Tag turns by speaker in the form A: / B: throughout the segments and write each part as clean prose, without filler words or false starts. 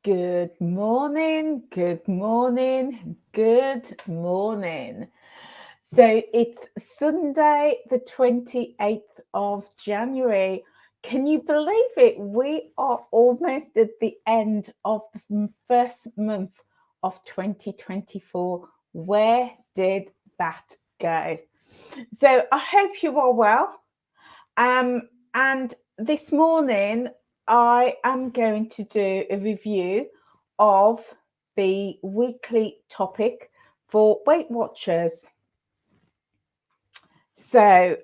A: Good morning, good morning, good morning. So it's Sunday, the 28th of January. Can you believe it? We are almost at the end of the first month of 2024. Where did that go? So I hope you are well. And this morning, I am going to do a review of the weekly topic for Weight Watchers. So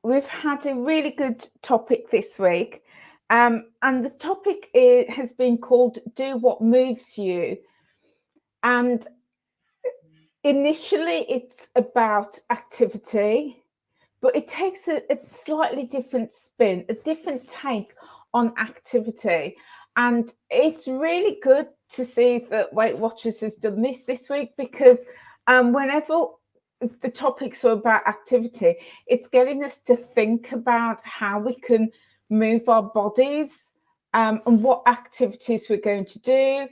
A: we've had a really good topic this week. And the topic has been called Do What Moves You. And initially, it's about activity. But it takes a slightly different spin, a different take on activity. And it's really good to see that Weight Watchers has done this week, because whenever the topics are about activity, it's getting us to think about how we can move our bodies and what activities we're going to do.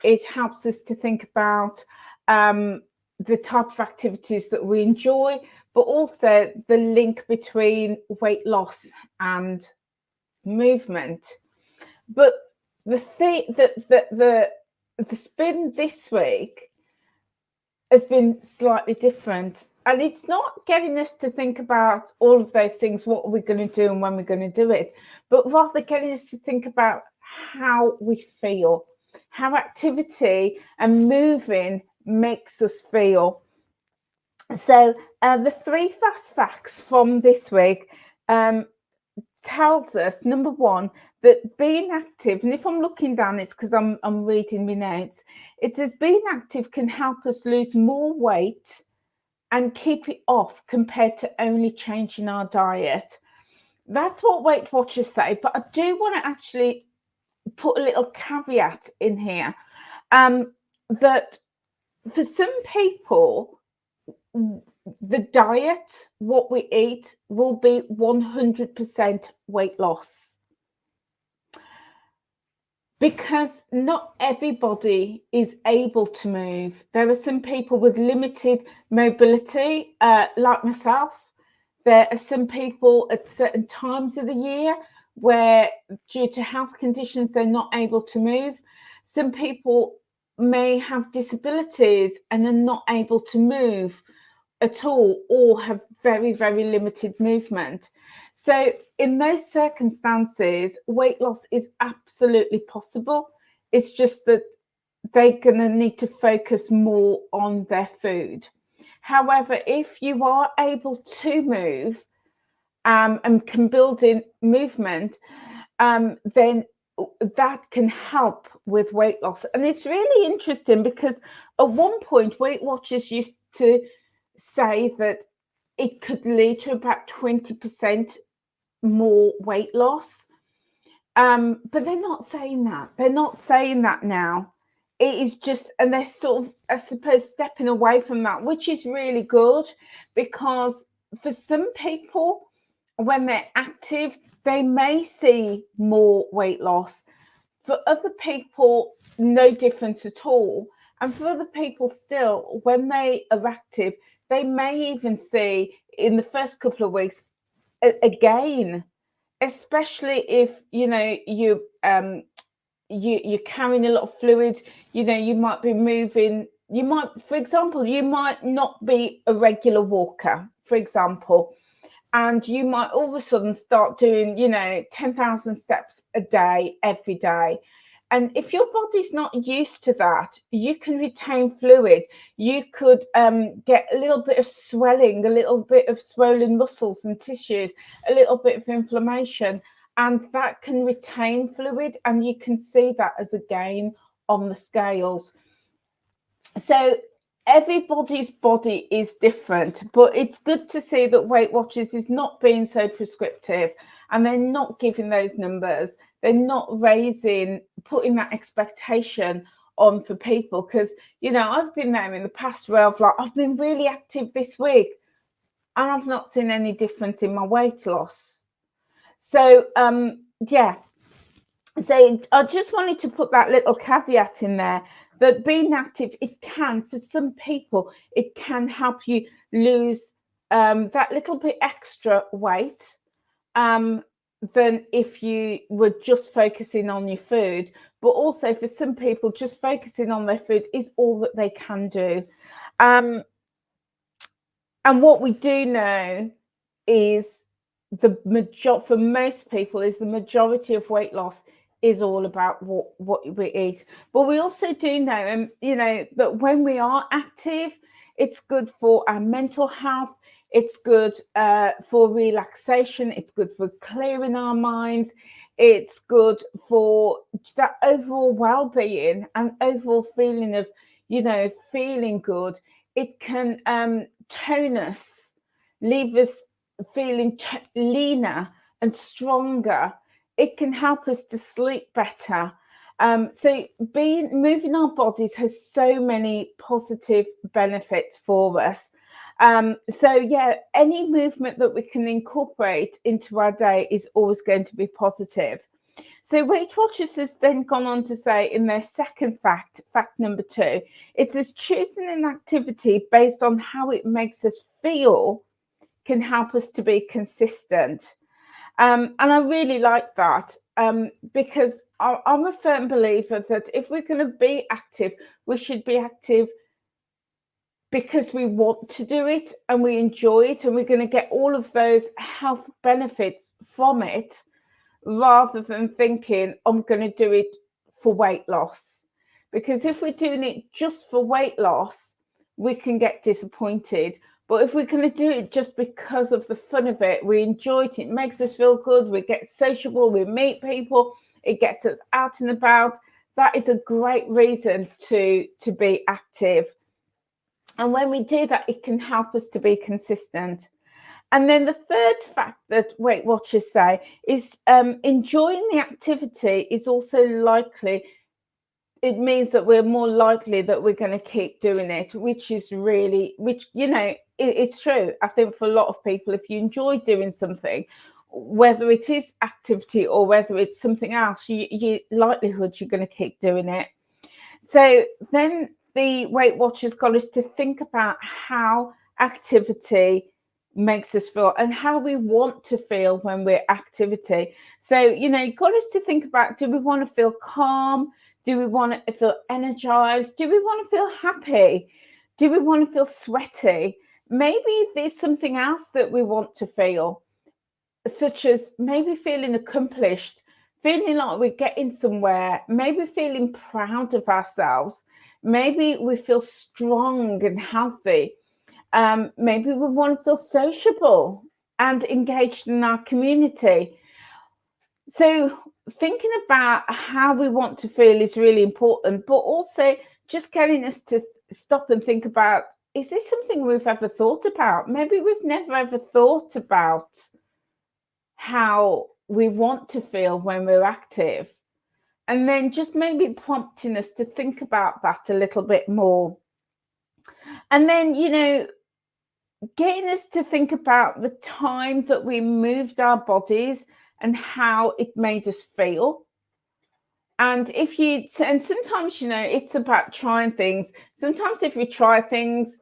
A: It helps us to think about the type of activities that we enjoy, but also the link between weight loss and movement. But the thing that the spin this week has been slightly different, and it's not getting us to think about all of those things, what are we going to do and when we're going to do it, but rather getting us to think about how we feel, how activity and moving makes us feel. So the three fast facts from this week tells us, number one, that being active, and if I'm looking down, it's because I'm reading my notes. It says being active can help us lose more weight and keep it off compared to only changing our diet. That's what Weight Watchers say, but I do want to actually put a little caveat in here, that for some people, the diet, what we eat, will be 100% weight loss, because not everybody is able to move. There are some people with limited mobility, like myself. There are some people at certain times of the year where, due to health conditions, they're not able to move. Some people may have disabilities and are not able to move at all, or have very, very limited movement. So in those circumstances, weight loss is absolutely possible. It's just that they're going to need to focus more on their food. However, if you are able to move and can build in movement, then that can help with weight loss. And it's really interesting, because at one point, Weight Watchers used to say that it could lead to about 20% more weight loss. But they're not saying that. They're not saying that now. It is just, and they're sort of, I suppose, stepping away from that, which is really good, because for some people, when they're active, they may see more weight loss. For other people, no difference at all. And for other people still, when they are active, they may even see in the first couple of weeks again, especially if you're carrying a lot of fluid. You might be moving. You might, for example, you might not be a regular walker, for example, and you might all of a sudden start doing 10,000 steps a day every day. And if your body's not used to that, you can retain fluid. You could get a little bit of swelling, a little bit of swollen muscles and tissues, a little bit of inflammation, and that can retain fluid, and you can see that as a gain on the scales. So everybody's body is different, but it's good to see that Weight Watchers is not being so prescriptive, and they're not giving those numbers. They're not putting that expectation on for people, because I've been there in the past where I've been really active this week and I've not seen any difference in my weight loss. So yeah, So I just wanted to put that little caveat in there, that being active, it can, for some people, it can help you lose that little bit extra weight than if you were just focusing on your food. But also for some people, just focusing on their food is all that they can do. And what we do know is for most people is the majority of weight loss is all about what we eat. But we also do know, that when we are active, it's good for our mental health. It's good for relaxation. It's good for clearing our minds. It's good for that overall well-being and overall feeling of, feeling good. It can tone us, leave us feeling leaner and stronger. It can help us to sleep better. So moving our bodies has so many positive benefits for us. So yeah, any movement that we can incorporate into our day is always going to be positive. So Weight Watchers has then gone on to say in their second fact number 2, it says choosing an activity based on how it makes us feel can help us to be consistent. And I really like that because I'm a firm believer that if we're going to be active, we should be active because we want to do it and we enjoy it and we're going to get all of those health benefits from it, rather than thinking I'm going to do it for weight loss. Because if we're doing it just for weight loss, we can get disappointed. But if we're going to do it just because of the fun of it, we enjoy it, it makes us feel good, we get sociable, we meet people, it gets us out and about, that is a great reason to be active. And when we do that, it can help us to be consistent. And then the third fact that Weight Watchers say is enjoying the activity is also likely. It means that we're more likely that we're going to keep doing it, which it's true. I think for a lot of people, if you enjoy doing something, whether it is activity or whether it's something else, you likelihood you're going to keep doing it. So then the Weight Watchers got us to think about how activity makes us feel and how we want to feel when we're activity. So, got us to think about, do we want to feel calm? Do we want to feel energized? Do we want to feel happy? Do we want to feel sweaty? Maybe there's something else that we want to feel, such as maybe feeling accomplished, feeling like we're getting somewhere, maybe feeling proud of ourselves. Maybe we feel strong and healthy. Maybe we want to feel sociable and engaged in our community. So thinking about how we want to feel is really important, but also just getting us to stop and think about, is this something we've ever thought about? Maybe we've never ever thought about how we want to feel when we're active. And then just maybe prompting us to think about that a little bit more. And then, getting us to think about the time that we moved our bodies and how it made us feel. And sometimes, it's about trying things. Sometimes if we try things,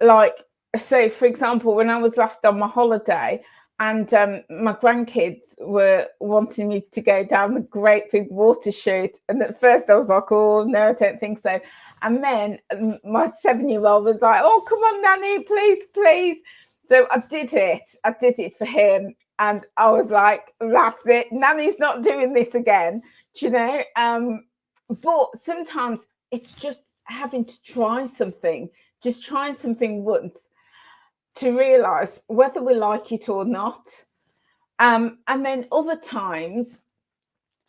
A: like, say, for example, when I was last on my holiday and my grandkids were wanting me to go down the great big water chute. And at first I was like, oh, no, I don't think so. And then my 7-year-old was like, oh, come on, Nanny, please, please. So I did it for him. And I was like, that's it. Nanny's not doing this again, But sometimes it's just having to try something, just trying something once to realize whether we like it or not. And then other times,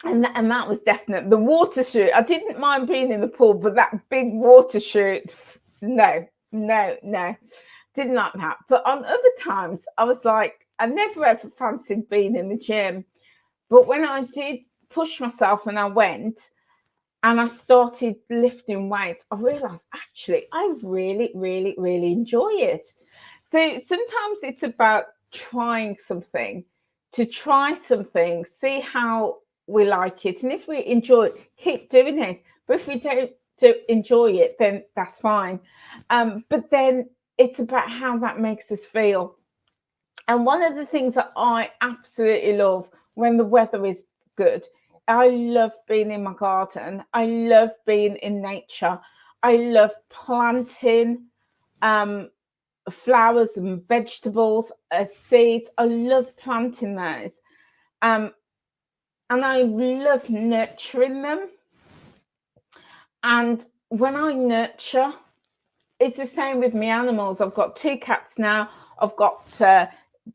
A: and that was definite. The water chute, I didn't mind being in the pool, but that big water chute, no, didn't like that. But on other times, I was like, I never ever fancied being in the gym. But when I did push myself and I went and I started lifting weights, I realized actually I really, really, really enjoy it. So sometimes it's about trying something, see how we like it. And if we enjoy it, keep doing it. But if we don't enjoy it, then that's fine. But then it's about how that makes us feel. And one of the things that I absolutely love when the weather is good, I love being in my garden. I love being in nature. I love planting flowers and vegetables, seeds. I love planting those. And I love nurturing them. And when I nurture, it's the same with my animals. I've got 2 cats now. I've got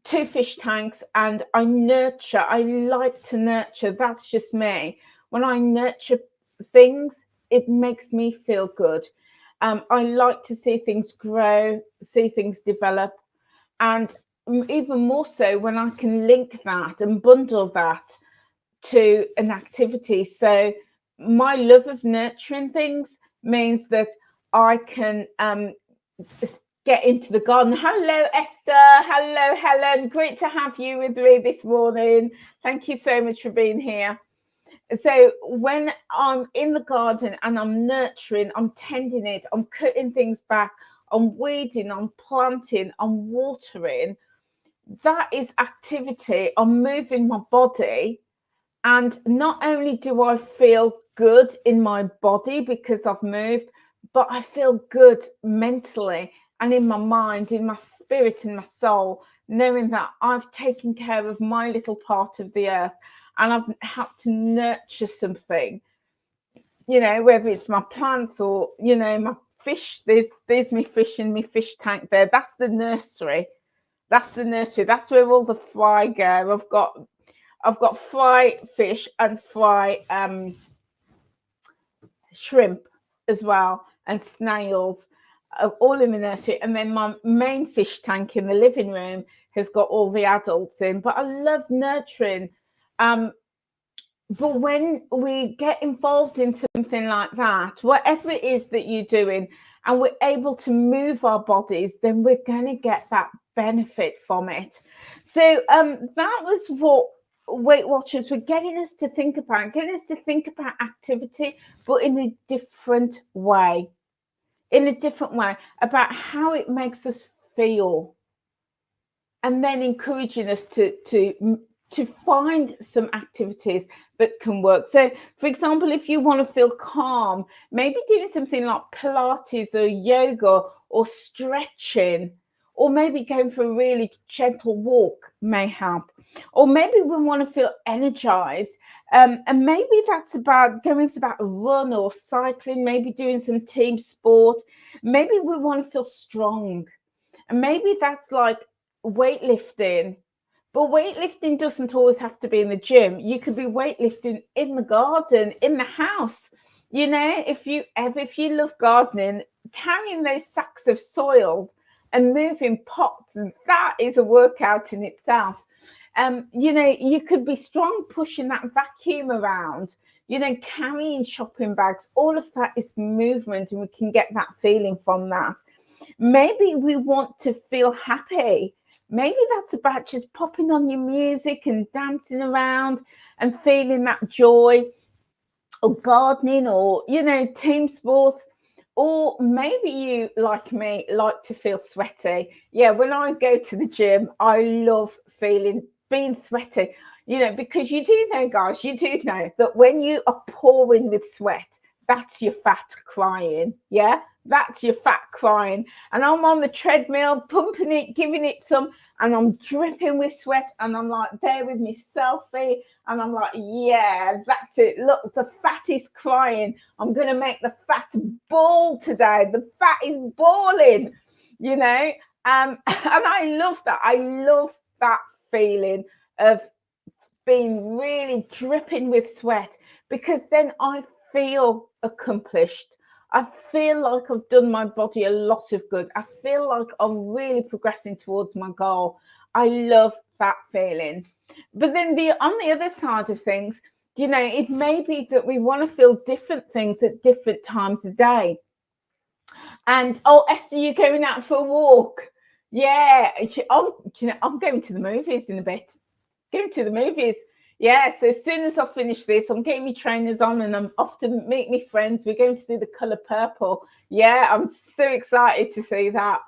A: 2 fish tanks, and I nurture. I like to nurture. That's just me. When I nurture things, it makes me feel good. I like to see things grow, see things develop, and even more so when I can link that and bundle that to an activity. So my love of nurturing things means that I can get into the garden. Hello, Esther. Hello, Helen. Great to have you with me this morning. Thank you so much for being here. So when I'm in the garden and I'm nurturing, I'm tending it, I'm cutting things back, I'm weeding, I'm planting, I'm watering, that is activity. I'm moving my body. And not only do I feel good in my body because I've moved, but I feel good mentally and in my mind, in my spirit, in my soul, knowing that I've taken care of my little part of the earth and I've had to nurture something, you know, whether it's my plants or, you know, my fish. There's me fish in my fish tank there. That's the nursery. That's the nursery. That's where all the fry go. I've got fry fish and fry shrimp as well, and snails, all in the nursery. And then my main fish tank in the living room has got all the adults in. But I love nurturing. But when we get involved in something like that, whatever it is that you're doing, and we're able to move our bodies, then we're going to get that benefit from it. So that was what Weight Watchers were getting us to think about, activity, but in a different way, about how it makes us feel, and then encouraging us to find some activities that can work. So, for example, if you want to feel calm, maybe doing something like Pilates or yoga or stretching, or maybe going for a really gentle walk may help. Or maybe we want to feel energized, and maybe that's about going for that run or cycling, maybe doing some team sport. Maybe we want to feel strong, and maybe that's like weightlifting. But weightlifting doesn't always have to be in the gym. You could be weightlifting in the garden, in the house. You know, if you love gardening, carrying those sacks of soil and moving pots, that is a workout in itself. You know, you could be strong pushing that vacuum around, you know, carrying shopping bags. All of that is movement, and we can get that feeling from that. Maybe we want to feel happy. Maybe that's about just popping on your music and dancing around and feeling that joy, or gardening, or, you know, team sports. Or maybe you, like me, like to feel sweaty. Yeah, when I go to the gym, I love being sweaty, you know, because you do know, guys, you do know that when you are pouring with sweat, that's your fat crying. Yeah, that's your fat crying. And I'm on the treadmill, pumping it, giving it some, and I'm dripping with sweat, and I'm like there with me selfie, and I'm like, yeah, that's it. Look, the fat is crying. I'm going to make the fat bawl today. The fat is bawling, you know. And I love that. I love that feeling of being really dripping with sweat, because then I feel accomplished. I feel like I've done my body a lot of good. I feel like I'm really progressing towards my goal. I love that feeling. But then on the other side of things, you know, it may be that we want to feel different things at different times of day. And, oh, Esther, you're going out for a walk. Yeah, I'm going to the movies in a bit. Going to the movies. Yeah, so as soon as I finish this, I'm getting my trainers on and I'm off to meet my friends. We're going to see the colour purple. Yeah, I'm so excited to see that.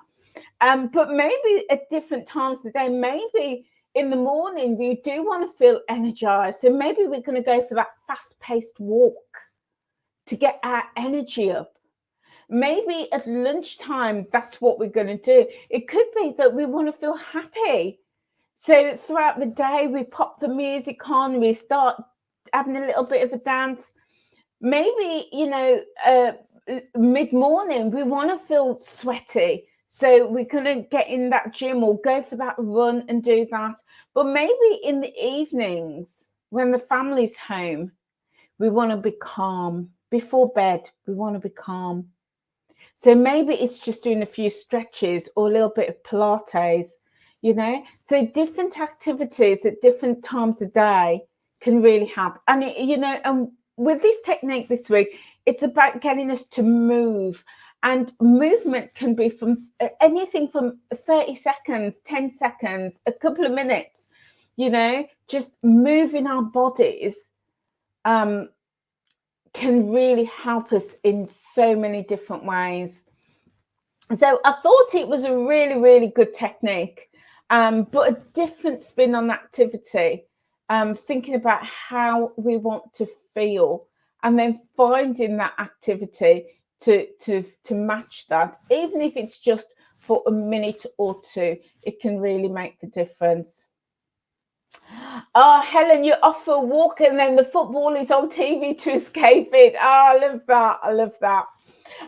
A: But maybe at different times of the day, maybe in the morning, we do want to feel energized. So maybe we're going to go for that fast-paced walk to get our energy up. Maybe at lunchtime, that's what we're going to do. It could be that we want to feel happy. So throughout the day, we pop the music on, we start having a little bit of a dance. Maybe, mid-morning, we want to feel sweaty. So we're going to get in that gym or go for that run and do that. But maybe in the evenings, when the family's home, we want to be calm. Before bed, we want to be calm. So maybe it's just doing a few stretches or a little bit of Pilates, So different activities at different times of day can really help. And, and with this technique this week, it's about getting us to move. And movement can be from anything from 30 seconds, 10 seconds, a couple of minutes, just moving our bodies can really help us in so many different ways. So I thought it was a really, really good technique, but a different spin on activity, thinking about how we want to feel and then finding that activity to match that. Even if it's just for a minute or two, it can really make the difference. Oh, Helen, you're off for a walk and then the football is on TV to escape it. Oh, I love that. I love that.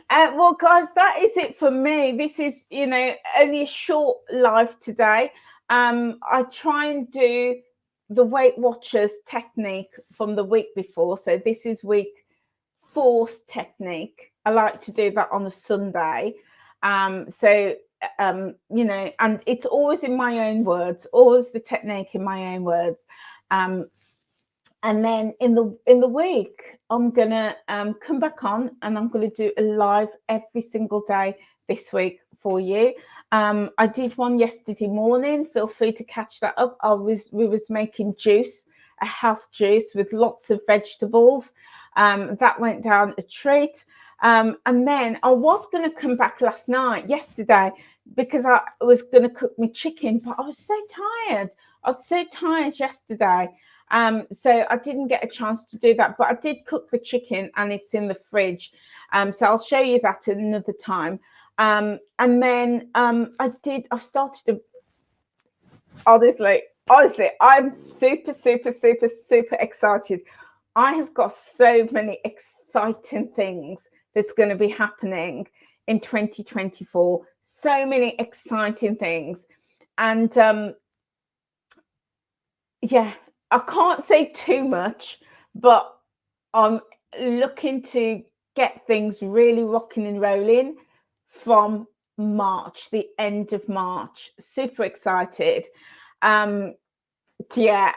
A: Well, guys, that is it for me. This is, only a short live today. I try and do the Weight Watchers technique from the week before. So this is week 4's technique. I like to do that on a Sunday. And it's always in my own words, always the technique in my own words. And then in the week, I'm gonna come back on and I'm gonna do a live every single day this week for you. I did one yesterday morning. Feel free to catch that up. We was making juice, a health juice with lots of vegetables. That went down a treat. And then I was going to come back yesterday, because I was going to cook my chicken, but I was so tired. I was so tired yesterday. So I didn't get a chance to do that, but I did cook the chicken and it's in the fridge. So I'll show you that at another time. And then I started to, honestly, I'm super, super, super, super excited. I have got so many exciting things that's going to be happening in 2024. So many exciting things. And yeah, I can't say too much, but I'm looking to get things really rocking and rolling from March, the end of March. Super excited. Yeah.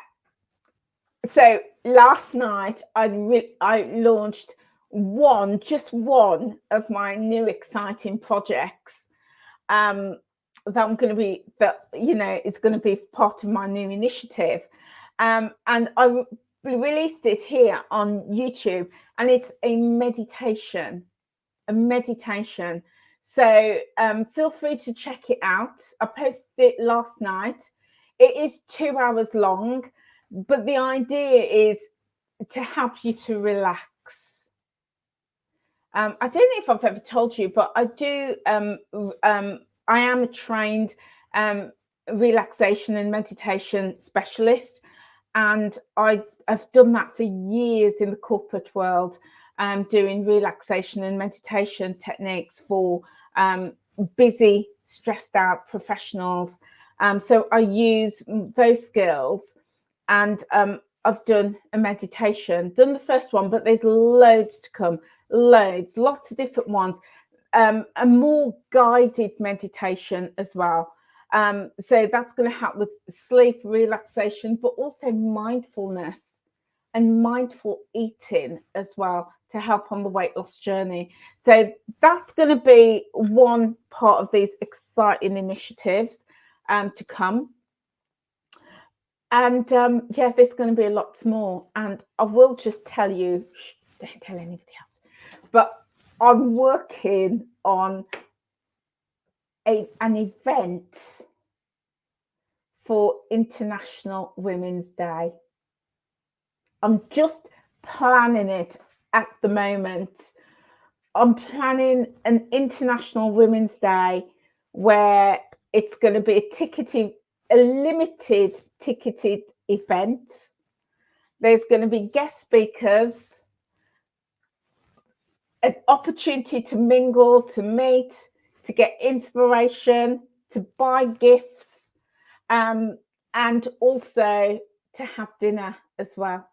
A: So last night I launched just one of my new exciting projects that is going to be part of my new initiative. And I released it here on YouTube, and it's a meditation. So feel free to check it out. I posted it last night. It is 2 hours long, but the idea is to help you to relax. I don't know if I've ever told you, but I do. I am a trained relaxation and meditation specialist, and I've done that for years in the corporate world, doing relaxation and meditation techniques for busy, stressed out professionals. So I use those skills, and I've done a meditation, done the first one, but there's loads to come, lots of different ones, a more guided meditation as well. So that's going to help with sleep, relaxation, but also mindfulness and mindful eating as well to help on the weight loss journey. So that's going to be one part of these exciting initiatives to come. And yeah, there's going to be lots more. And I will just tell you, don't tell anybody else, but I'm working on an event for International Women's Day. I'm just planning it at the moment. I'm planning an International Women's Day where it's going to be a limited ticketed event. There's going to be guest speakers, an opportunity to mingle, to meet, to get inspiration, to buy gifts, and also to have dinner as well.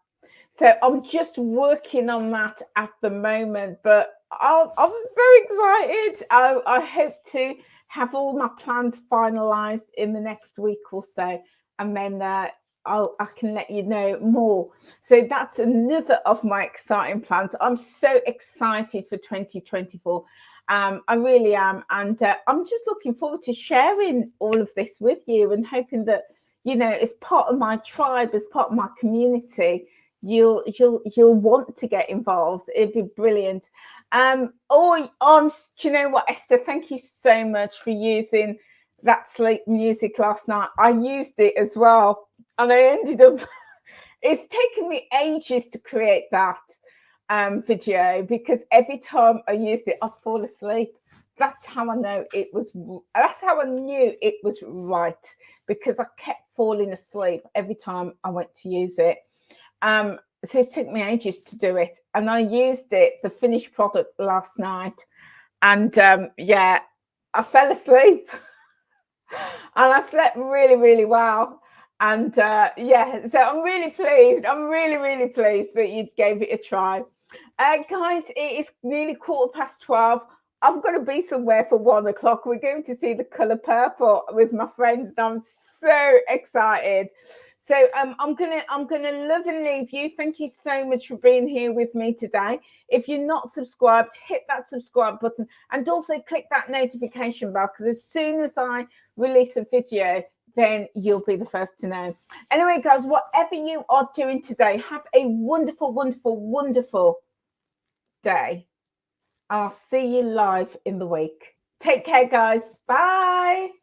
A: So I'm just working on that at the moment, but I'm so excited. I hope to have all my plans finalized in the next week or so, and then I can let you know more. So that's another of my exciting plans. I'm so excited for 2024. I really am, and I'm just looking forward to sharing all of this with you, and hoping that, you know, as part of my tribe, as part of my community, you'll want to get involved. It'd be brilliant. Do you know what, Esther? Thank you so much for using that sleep music last night. I used it as well, and I ended up. It's taken me ages to create that video, because every time I used it, I'd fall asleep. That's how I know it was. That's how I knew it was right, because I kept falling asleep every time I went to use it. So it took me ages to do it, and I used it, the finished product, last night, and yeah, I fell asleep and I slept really, really well. And yeah, so I'm really pleased. I'm really pleased that you gave it a try. Guys, it is nearly 12:15. I've got to be somewhere for 1 o'clock. We're going to see The Colour Purple with my friends, and I'm so excited. So I'm gonna love and leave you. Thank you so much for being here with me today. If you're not subscribed, hit that subscribe button, and also click that notification bell, because as soon as I release a video, then you'll be the first to know. Anyway, guys, whatever you are doing today, have a wonderful day. I'll see you live in the week. Take care, guys. Bye.